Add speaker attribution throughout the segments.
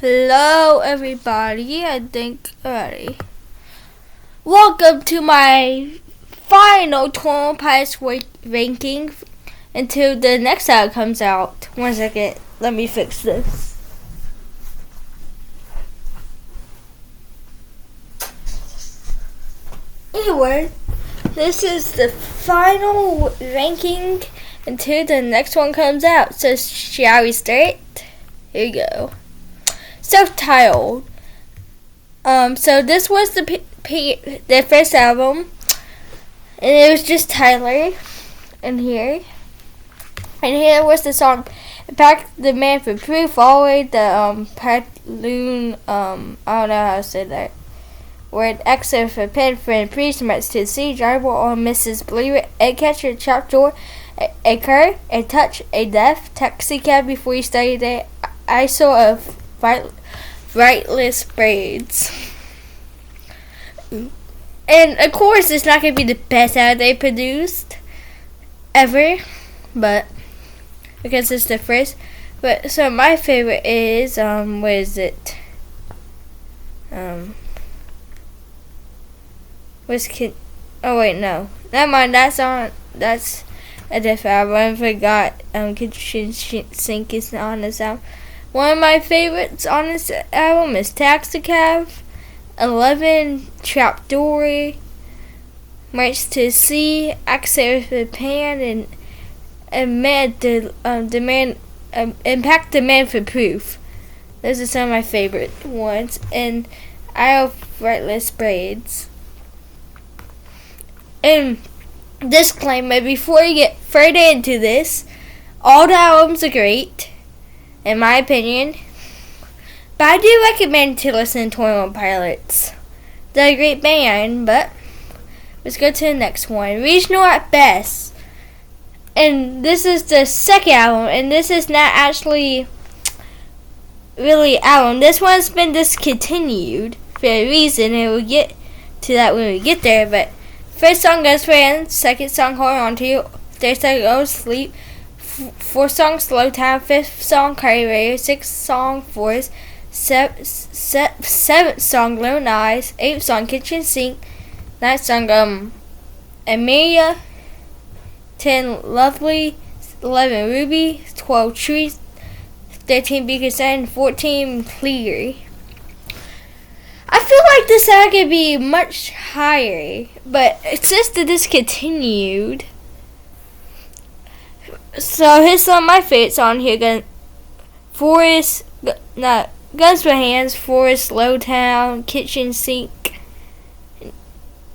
Speaker 1: Hello everybody, I think already. Welcome to my final 12 Pies ranking until the next album comes out. 1 second, let me fix this. Anyway, this is the final ranking until the next one comes out. So shall we start? Here you go. Self-titled. So this was the first album, and it was just Tyler in here. And here was the song "Pack the Man for Proof," followed the Patloon, I don't know how to say that word, exit for pen, friend, priest, much to see, driver or Mrs. Believer, a catcher, trap door, a car, a touch, a death, taxi cab before you studied it, I saw a rightless braids. And of course it's not going to be the best album they produced ever, but because it's the first. But so my favorite is what is it? Oh wait, no, never mind. That's a different album. I forgot. Kitchen Sink is on this album. One of my favorites on this album is Taxi Cab, 11, Trapdoor, March to Sea, Access for Pan, and Impact Demand for Proof. Those are some of my favorite ones. And I have Rightless Braids. And disclaimer, before you get further into this, all the albums are great, in my opinion, but I do recommend to listen to 21 Pilots. They're a great band, but let's go to the next one. Regional at best. And this is the second album, and this is not actually really album. This one's been discontinued for a reason, and we'll get to that when we get there. But first song, Ghost Friends. Second song, Hold On To You. Third song, Go Sleep. Fourth song, Slow Time. Fifth song, Cardi Radio. Sixth song, Forest. Seventh song, Lone Eyes. Eighth song, Kitchen Sink. Ninth song, Amelia. 10, Lovely. 11, Ruby. 12, Trees. 13, Be Concerned. 14, Clear. I feel like this album could be much higher, but since the discontinued, so here's some of my favorites on here. Guns for Hands, Forest, Slow Town, Kitchen Sink,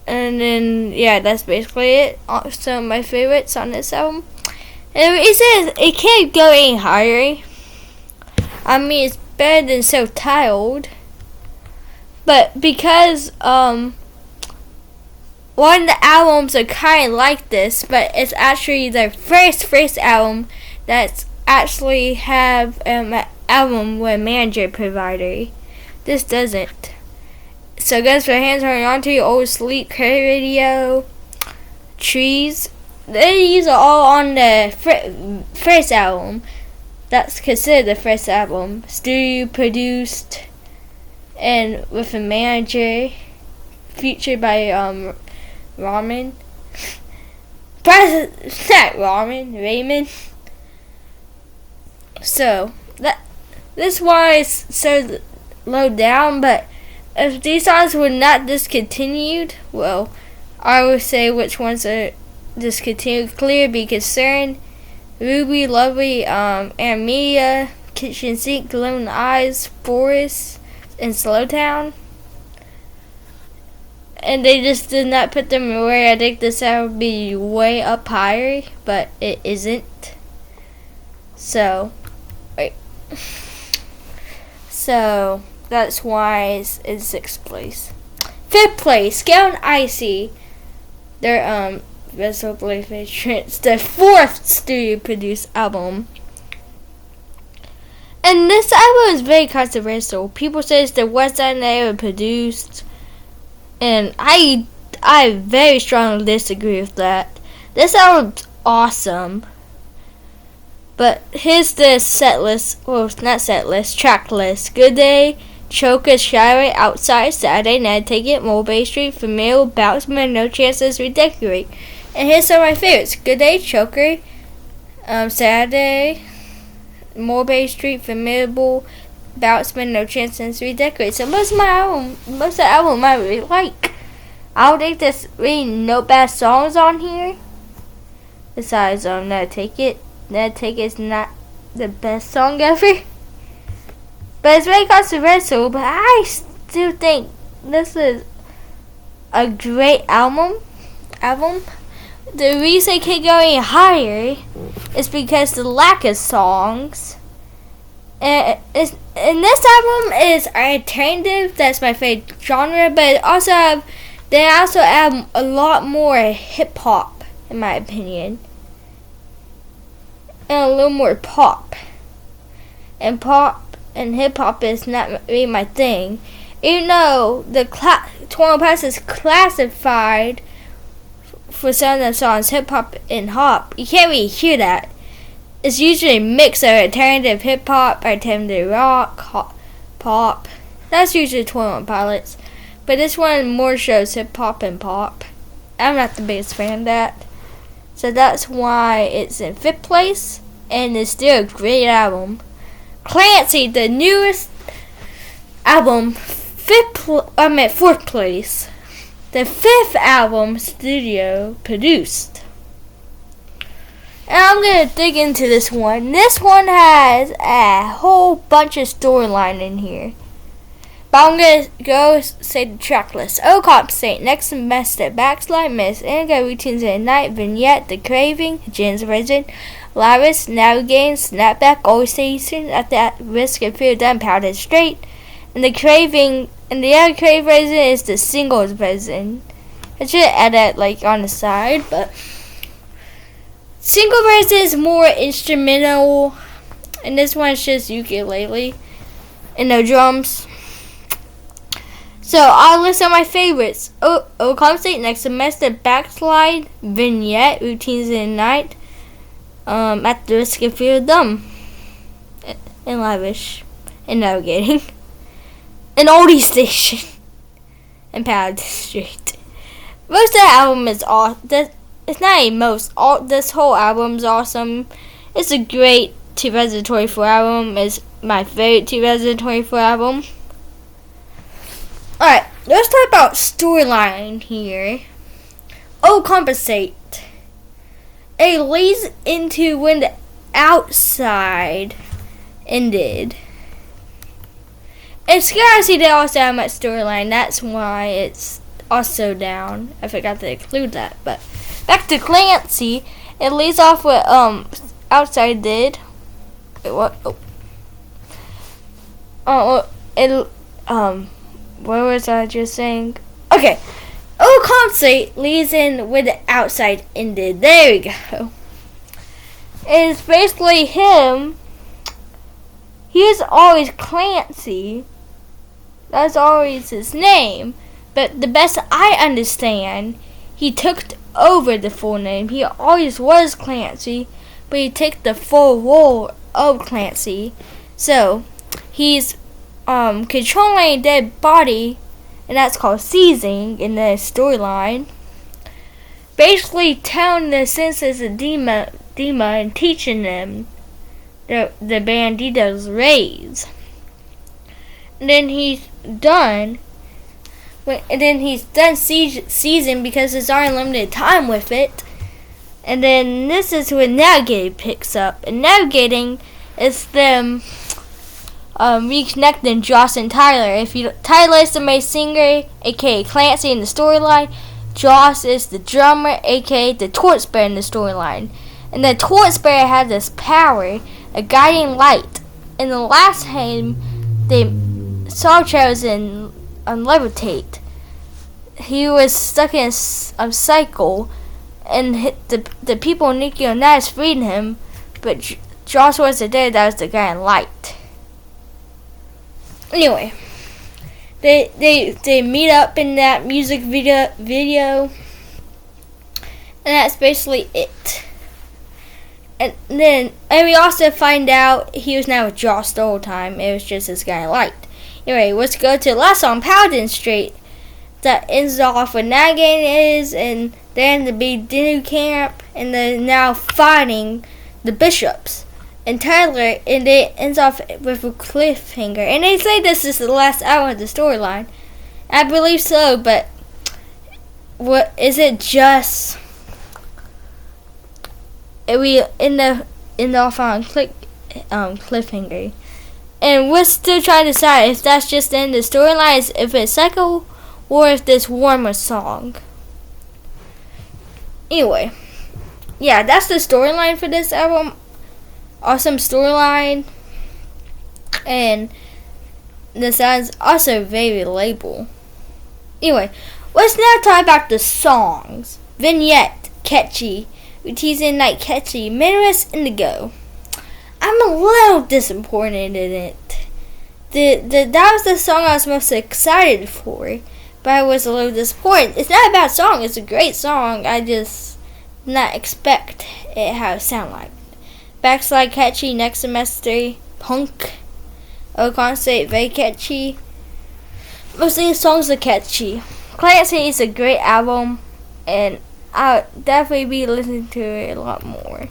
Speaker 1: and then yeah, that's basically it. Some of my favorites on this album. And it says it can't go any higher. I mean, it's better than Self-Titled. But because one of the albums are kind of like this, but it's actually their first album that's actually have an album with a manager provider. This doesn't. So Guns for Hands, Holding On To You, Old Sleep, Curry Radio, Trees. These are all on the first album. That's considered the first album. Studio produced and with a manager, featured by Raymond. Raymond. So this was so low down, but if these songs were not discontinued, well, I would say which ones are discontinued. Clear, Be Concerned, Ruby, Lovely, Amelia, Kitchen Sink, Lone Eyes, Forest, and Slow Town. And they just did not put them where I think this would be way up higher, but it isn't. So, wait. So, that's why it's in 6th place. 5th place, Scale and Icy. Their, Vessel Belief Trance, their 4th studio produced album. And this album is very controversial. People say it's the worst album they ever produced. And I very strongly disagree with that. This album's awesome. But here's the set list. Well, not set list, track list. Good Day, Choker, Skyway, Outside, Saturday Night Ticket, Mulberry Street, Familiar, Bounceman, No Chances, Redecorate. And here's some of my favorites. Good Day, Choker, Saturday, Mulberry Street, Familiar, Bounceman, No Chances, Redecorate. So most of the album I really like. I don't think there's really no bad songs on here. Besides, No Ticket. No Ticket's not the best song ever. But it's very controversial, but I still think this is a great album. The reason it can't go any higher is because the lack of songs. And this album is alternative. That's my favorite genre, but they also add a lot more hip hop, in my opinion, and a little more pop. And pop and hip hop is not really my thing, even though the 21 Pilots is classified for some of the songs hip hop and hop. You can't really hear that. It's usually a mix of alternative hip hop, alternative rock, pop. That's usually 21 Pilots. But this one more shows hip hop and pop. I'm not the biggest fan of that. So that's why it's in 5th place. And it's still a great album. Clancy, the newest album, 4th place. The 5th album studio produced. And I'm going to dig into this one. This one has a whole bunch of storyline in here. But I'm going to go say the track list. Oh, Compensate, Next Semester, Backslide, Miss, Indigo, Routines at Night, Vignette, The Craving, Jen's Version, Laris, Navigating, Snapback, Always Stay Eastern, At That Risk of Fear, Done, Powdered Straight. And the Craving, and the other Crave version is the singles version. I should add that like on the side, but single version is more instrumental, and this one's just ukulele and no drums. So I'll list out my favorites. Oh, Compensate, Next Semester, Backslide, Vignette, Routines in the Night, At the Risk of Fear, Dumb, and Lavish, and Navigating, and Oldie Station, and Powdered Straight. Most of the album is it's not a most. This whole album's awesome. It's a great 2024 album. It's my favorite 2024 album. Alright, let's talk about storyline here. Oh, Compensate. It leads into when the Outside ended. And Clancy did also have much storyline. That's why it's also down. I forgot to include that. But back to Clancy. It leads off what Outside did. Wait, what? What was I just saying? Okay. Oh, Compensate leads in where the Outside ended. There we go. It's basically him. He's always Clancy. That's always his name. But the best I understand, he took over the full name. He always was Clancy, but he took the full role of Clancy. So, he's controlling a dead body, and that's called seizing in the storyline. Basically telling the senses of Dima and teaching them the Banditos raids. And then he's done. And then he's done seizing because there's unlimited time with it. And then this is when Navigating picks up. And Navigating is them reconnecting Joss and Tyler. Tyler is the main singer, aka Clancy in the storyline. Joss is the drummer, aka the Torchbearer in the storyline. And the Torchbearer had this power, a guiding light. In the last time they saw Charles and levitate, he was stuck in a cycle, and the people in Nikki and Naz freed him, but Joss wasn't there. That was the guiding light. Anyway, they meet up in that music video, and that's basically it. And we also find out he was not with Joss the whole time. It was just this guy I liked. Anyway, let's go to the last song, Paladin Street. That ends off with Nagin is, and then the big Dinu camp, and they're now fighting the bishops. And Tyler, and it ends off with a cliffhanger. And they say this is the last hour of the storyline. I believe so, but what is it? Just we in the off on cliffhanger, and we're still trying to decide if that's just in the storylines, if it's cycle, or if this warmer song. Anyway, yeah, that's the storyline for this album. Awesome storyline, and the sound's also very label. Anyway, let's now talk about the songs. Vignette, catchy. We teasing like catchy. Minerals Indigo. I'm a little disappointed in it. That was the song I was most excited for, but I was a little disappointed. It's not a bad song. It's a great song. I just not expect it how it sound like. Backslide catchy. Next semester punk. Clancy very catchy. Most of these songs are catchy. Clancy is a great album, and I'll definitely be listening to it a lot more.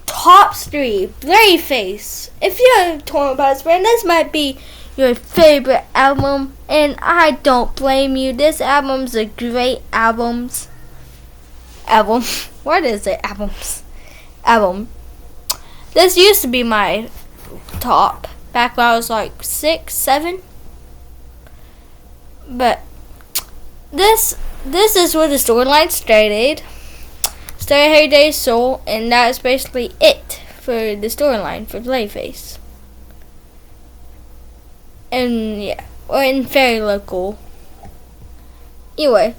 Speaker 1: Top 3, Blurry Face. If you're a Torn Buzz fan, this might be your favorite album, and I don't blame you. This album's a great album. What is it? Album. This used to be my top back when I was like 6, 7. But this is where the storyline started. Started Harry Day's Soul, and that's basically it for the storyline for Playface. And yeah, or in Very Local. Anyway,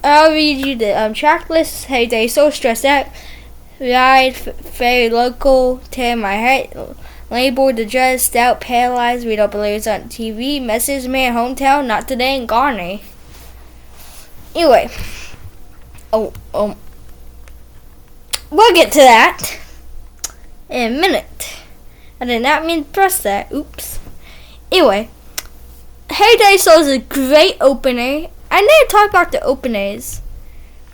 Speaker 1: I'll read you the track list. Harry Day's Soul, Stressed Out, Ride, Very Local, Tear My Heart, Label, The Judge, Stout, Paralyzed, We Don't Believe It's on TV, Message Man, Hometown, Not Today, and Garner. Anyway, we'll get to that in a minute. I did not mean to press that. Oops. Anyway, Harry Day's Soul is a great opener. I never talked about the openers.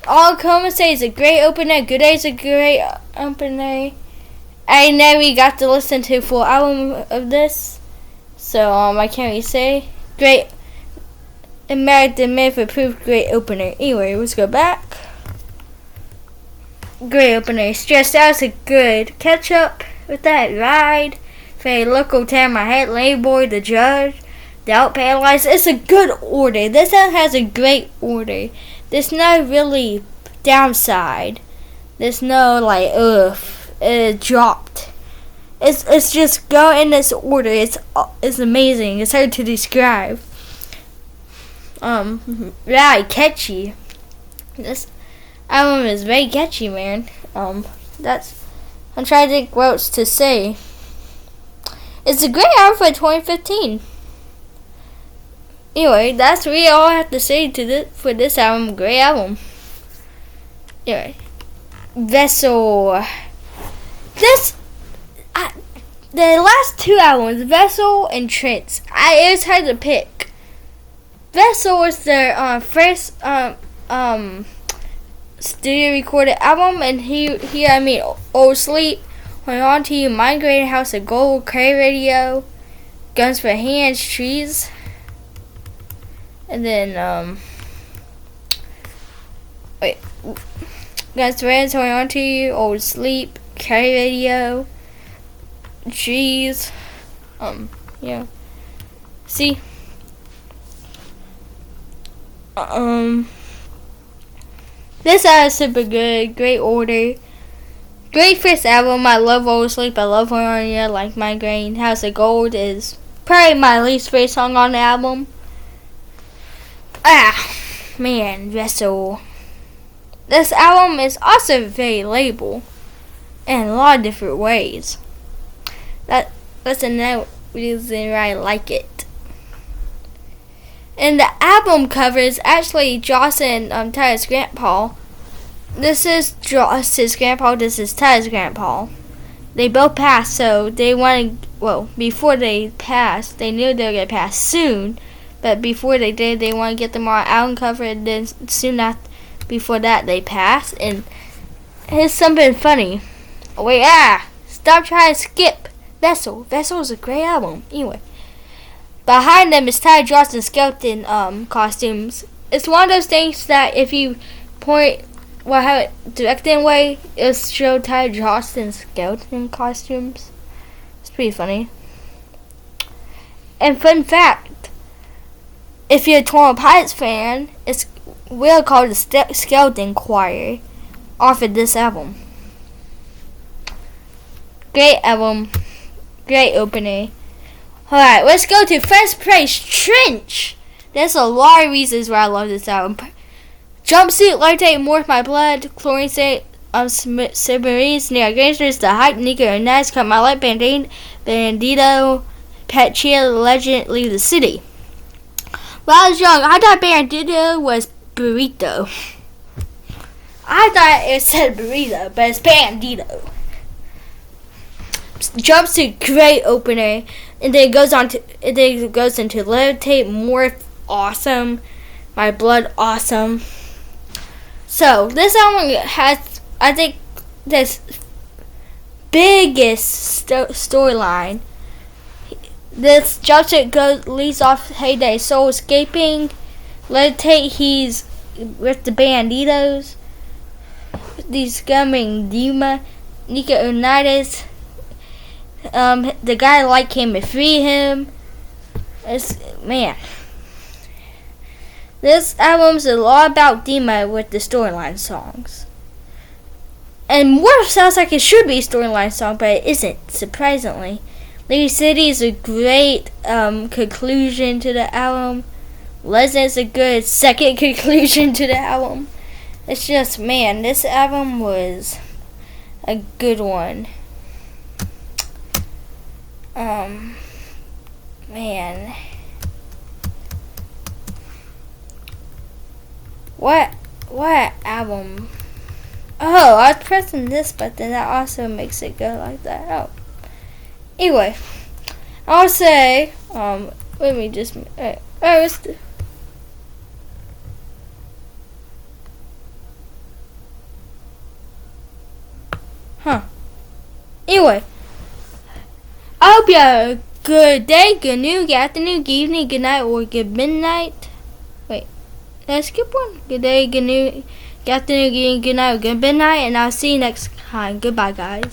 Speaker 1: All I'm going to say is a great opener. Good Day's a great opener. I never got to listen to a full album of this, so I can't really say. Great. American Myth approved great opener. Anyway, let's go back. Great opener. Stressed Out is a good catch up with that. Ride. Very Local, Tear My Head, Label, The Judge, Doubt, Paralyzed. It's a good order. This one has a great order. There's no really downside. There's no like it dropped. It's just go in this order. It's amazing. It's hard to describe. Right, catchy. This album is very catchy, man. I'm trying to think what else to say. It's a great album for 2015. Anyway, that's really all I have to say for this album. Great album. Anyway, Vessel. The last 2 albums, Vessel and Trance. It was hard to pick. Vessel was their first studio recorded album, and here I mean Old Sleep, Hold On To You, Migraine, House of Gold, Cray Radio, Guns for Hands, Trees, and then Guns for Hands, Hold On To You, Old Sleep, Cray Radio, Trees, yeah. See. This album is super good. Great order. Great first album. I love Old Sleep. I love Harmonia. Like Migraine. House of Gold is probably my least favorite song on the album. Man, Vessel. This album is also very label in a lot of different ways. That's another reason why I like it. And the album cover is actually Joss and Tyler's grandpa. This is Josh's grandpa. This is Ty's grandpa. They both passed, so they wanted. Well, before they passed, they knew they were gonna pass soon. But before they did, they want to get them all out and covered. And then soon after, before that, they passed. And here's something funny. Oh, wait, stop trying to skip. Vessel. Vessel is a great album. Anyway, behind them is Ty Johnston's skeleton costumes. It's one of those things that if you point, well, have it directed in a way, it'll show Ty Johnston's skeleton costumes. It's pretty funny. And fun fact, if you're a Toronto Pilots fan, it's really called the Skeleton Choir off of this album. Great album. Great opening. Alright, let's go to first place, Trench. There's a lot of reasons why I love this album. Jumpsuit, levitate more with my blood, chlorine state, submarines, near gangsters, the hype, Nico and Nice, cut my light, Bandito, Pet Chia, legend, leave the city. When I was young, I thought Bandito was burrito. I thought it said burrito, but it's Bandito. Jumpsuit, great opener, and then it goes into levitate, morph, awesome, my blood, awesome. So this album has, I think, this biggest storyline. This Jumpsuit leads off Heyday Soul escaping, levitate, he's with the Banditos, these scumming Dima, Nico Unitas. The guy like him to free him. Man, this album's a lot about Dima with the storyline songs. And more sounds like it should be a storyline song, but it isn't, surprisingly. Lady City is a great conclusion to the album. Legends a good second conclusion to the album. It's just, man, this album was a good one. Man. What album? Oh, I was pressing this button. That also makes it go like that. Oh. Anyway, I'll say, let me just, Anyway, I hope you have a good day, good noon, good afternoon, good evening, good night, or good midnight. Wait, did I skip one? Good day, good noon, good afternoon, good evening, good night, or good midnight, and I'll see you next time. Goodbye, guys.